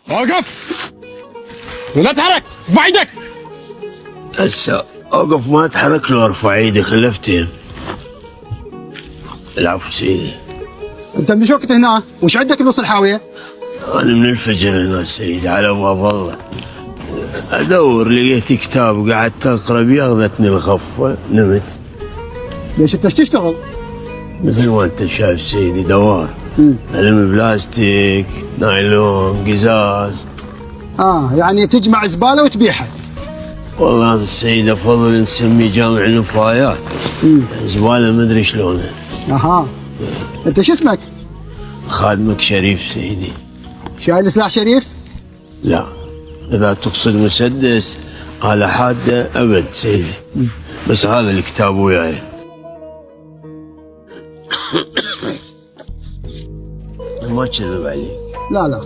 وقف ولا تحرك، ارفع ايدك. هسه اوقف ما اتحرك له ارفع ايدي خلفتين. العفو سيدي. انت من وقت هنا؟ وش عندك بنص الحاويه؟ انا من الفجر هنا سيدي على باب الله، ادور لقيت كتاب قعدت اقرا بيه، اخذتني الغفه نمت. ليش انت تشتغل؟ مثل ما انت شايف سيدي دوار، علم بلاستيك، نايلون، قزاز. يعني تجمع زباله وتبيعها. والله هذا السيد افضل نسميه جامع النفايات. زباله ما ادري شلونه. اها. انت شو اسمك؟ خادمك شريف سيدي. شايل سلاح شريف؟ لا، اذا تقصد مسدس آلة حادة ابد سيدي، بس هذا الكتاب وياي. ما كذب عليك. لا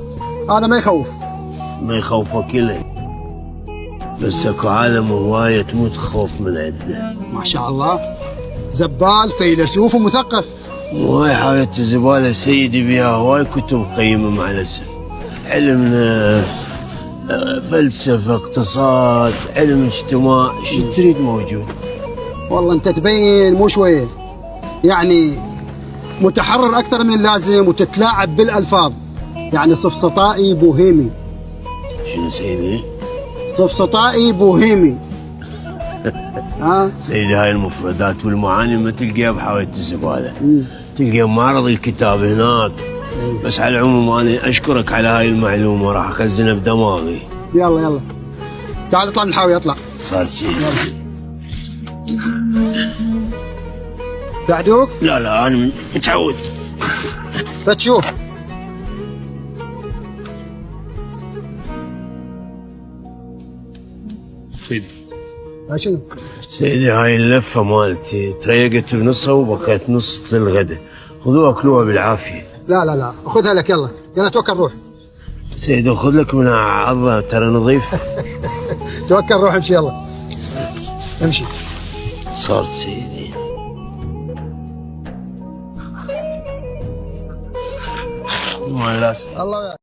هذا ما يخوف. ما يخوفك إلي، بس اكو عالم هواية تموت خوف من عنده. ما شاء الله، زبال فيلسوف ومثقف. وهاي حاجة الزبالة سيدي بها هواي كتب قيمة مع الأسف، علم نفس، فلسفة، اقتصاد، علم اجتماع، شو تريد موجود. والله انت تبين مو شويه، يعني متحرر اكثر من اللازم وتتلاعب بالالفاظ، يعني سفسطائي بوهيمي. شنو سيدي؟ سفسطائي بوهيمي. سيدي هاي المفردات والمعاني ما تلقيها بحاوية الزبالة، تلقيها بمعرض الكتاب هناك. بس على العموم أنا أشكرك على هاي المعلومة، راح أخزنها بدماغي. يلا تعال اطلع من الحاوية، اطلع. صار سيدي. ساعدوك؟ لا أنا متعود. فتشوف. سيدي شنو؟ سيدي هاي اللفة مالتي تريقت بنصها وبقيت نص للغدا، خذوها اكلوها بالعافية. لا خذها لك، يلا توكل روح. سيدي خذ لك منها عظة ترى نظيف. توكل روح، امشي يلا امشي. صار سيدي. ما لازم الله